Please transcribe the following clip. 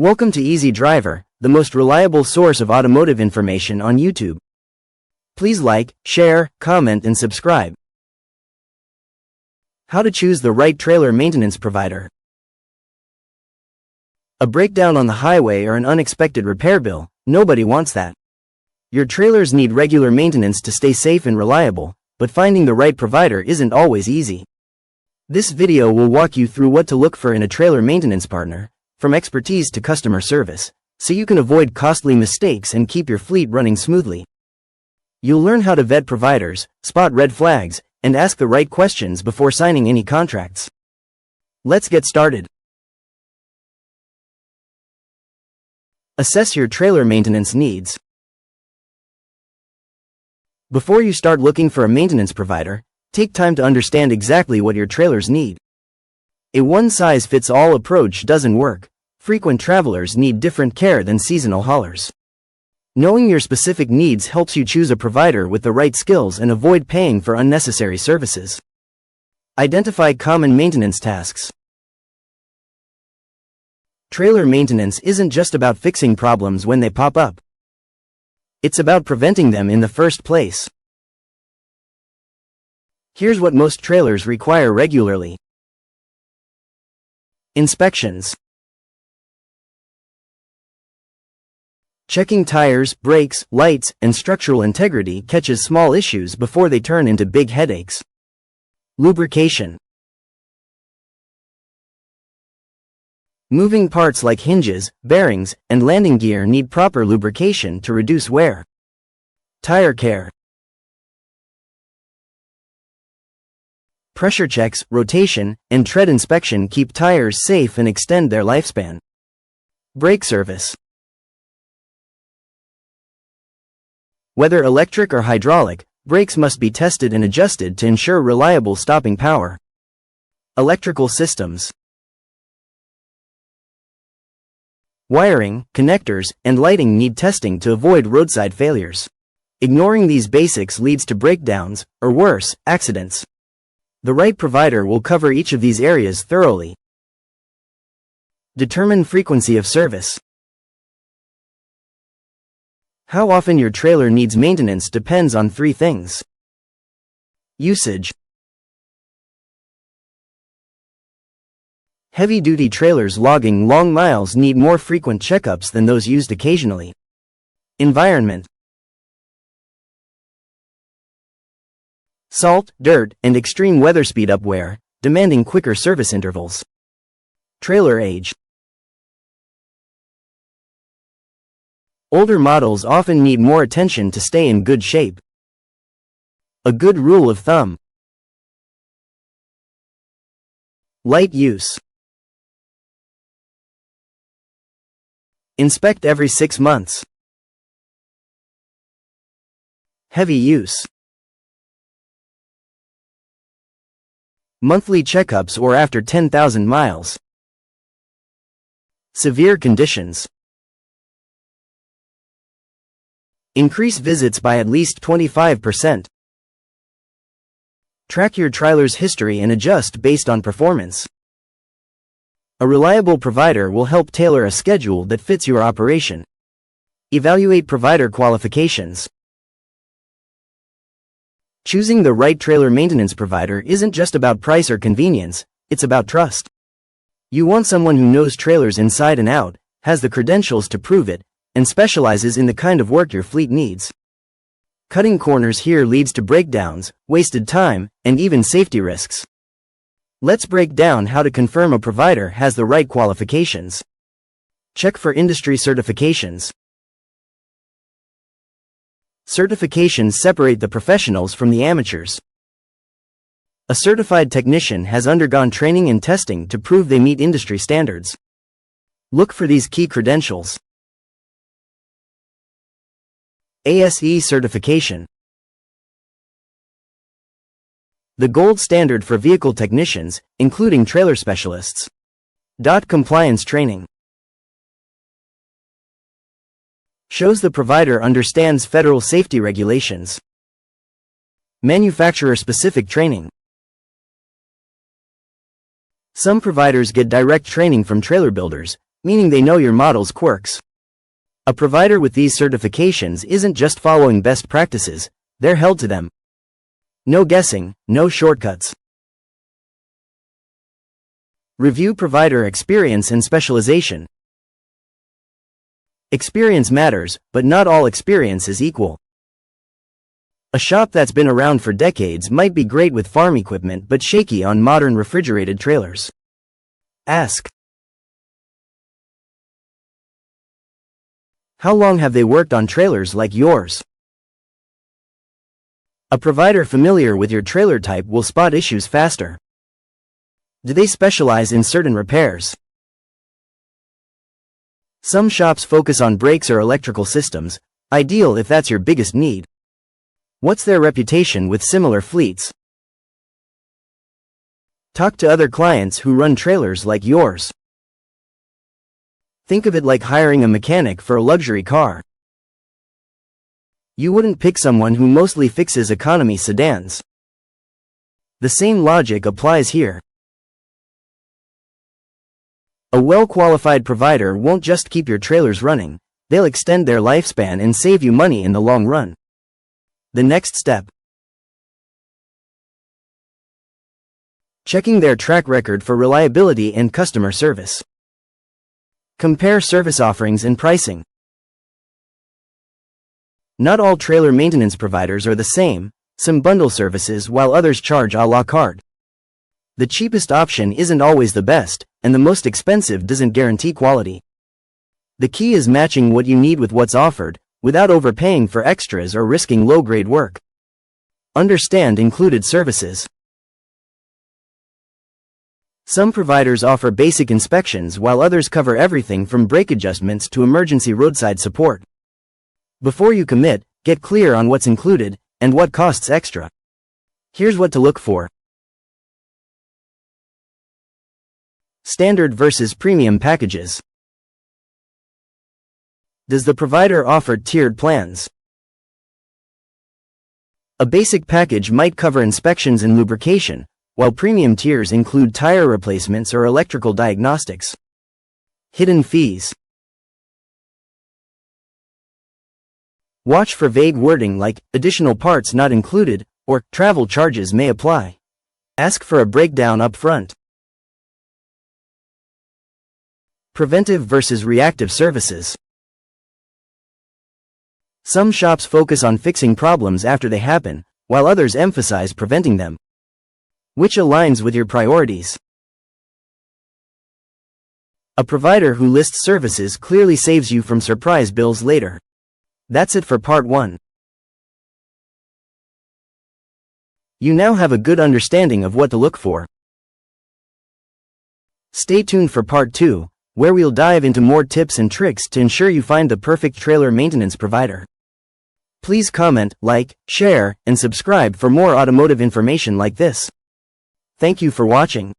Welcome to Easy Driver, the most reliable source of automotive information on YouTube. Please like, share, comment and subscribe. How to choose the right trailer maintenance provider. A breakdown on the highway or an unexpected repair bill, nobody wants that. Your trailers need regular maintenance to stay safe and reliable, but finding the right provider isn't always easy. This video will walk you through what to look for in a trailer maintenance partner, from expertise to customer service, so you can avoid costly mistakes and keep your fleet running smoothly. You'll learn how to vet providers, spot red flags, and ask the right questions before signing any contracts. Let's get started. Assess your trailer maintenance needs. Before you start looking for a maintenance provider, take time to understand exactly what your trailers need. A one-size-fits-all approach doesn't work. Frequent travelers need different care than seasonal haulers. Knowing your specific needs helps you choose a provider with the right skills and avoid paying for unnecessary services. Identify common maintenance tasks. Trailer maintenance isn't just about fixing problems when they pop up. It's about preventing them in the first place. Here's what most trailers require regularly. Inspections. Checking tires, brakes, lights, and structural integrity catches small issues before they turn into big headaches. Lubrication. Moving parts like hinges, bearings, and landing gear need proper lubrication to reduce wear. Tire care. Pressure checks, rotation, and tread inspection keep tires safe and extend their lifespan. Brake service. Whether electric or hydraulic, brakes must be tested and adjusted to ensure reliable stopping power. Electrical systems. Wiring, connectors, and lighting need testing to avoid roadside failures. Ignoring these basics leads to breakdowns, or worse, accidents. The right provider will cover each of these areas thoroughly. Determine frequency of service. How often your trailer needs maintenance depends on three things. Usage. Heavy-duty trailers logging long miles need more frequent checkups than those used occasionally. Environment. Salt, dirt, and extreme weather speed up wear, demanding quicker service intervals. Trailer age. Older models often need more attention to stay in good shape. A good rule of thumb. Light use. Inspect every 6 months. Heavy use. Monthly checkups or after 10,000 miles. Severe conditions. Increase visits by at least 25%. Track your trailer's history and adjust based on performance. A reliable provider will help tailor a schedule that fits your operation. Evaluate provider qualifications. Choosing the right trailer maintenance provider isn't just about price or convenience, it's about trust. You want someone who knows trailers inside and out, has the credentials to prove it, and specializes in the kind of work your fleet needs. Cutting corners here leads to breakdowns, wasted time, and even safety risks. Let's break down how to confirm a provider has the right qualifications. Check for industry certifications. Certifications separate the professionals from the amateurs. A certified technician has undergone training and testing to prove they meet industry standards. Look for these key credentials. ASE certification. The gold standard for vehicle technicians, including trailer specialists. Compliance training. Shows the provider understands federal safety regulations. Manufacturer-specific training. Some providers get direct training from trailer builders, meaning they know your model's quirks. A provider with these certifications isn't just following best practices, they're held to them. No guessing, no shortcuts. Review provider experience and specialization. Experience matters, but not all experience is equal. A shop that's been around for decades might be great with farm equipment but shaky on modern refrigerated trailers. Ask, how long have they worked on trailers like yours? A provider familiar with your trailer type will spot issues faster. Do they specialize in certain repairs? Some shops focus on brakes or electrical systems, ideal if that's your biggest need. What's their reputation with similar fleets? Talk to other clients who run trailers like yours. Think of it like hiring a mechanic for a luxury car. You wouldn't pick someone who mostly fixes economy sedans. The same logic applies here. A well-qualified provider won't just keep your trailers running, they'll extend their lifespan and save you money in the long run. The next step. Checking their track record for reliability and customer service. Compare service offerings and pricing. Not all trailer maintenance providers are the same, some bundle services while others charge à la carte. The cheapest option isn't always the best, and the most expensive doesn't guarantee quality. The key is matching what you need with what's offered, without overpaying for extras or risking low-grade work. Understand included services. Some providers offer basic inspections while others cover everything from brake adjustments to emergency roadside support. Before you commit, get clear on what's included and what costs extra. Here's what to look for. Standard versus premium packages. Does the provider offer tiered plans? A basic package might cover inspections and lubrication, while premium tiers include tire replacements or electrical diagnostics. Hidden fees. Watch for vague wording like, additional parts not included, or, travel charges may apply. Ask for a breakdown up front. Preventive versus reactive services. Some shops focus on fixing problems after they happen, while others emphasize preventing them. Which aligns with your priorities? A provider who lists services clearly saves you from surprise bills later. That's it for part 1. You now have a good understanding of what to look for. Stay tuned for part 2, where we'll dive into more tips and tricks to ensure you find the perfect trailer maintenance provider. Please comment, like, share, and subscribe for more automotive information like this. Thank you for watching.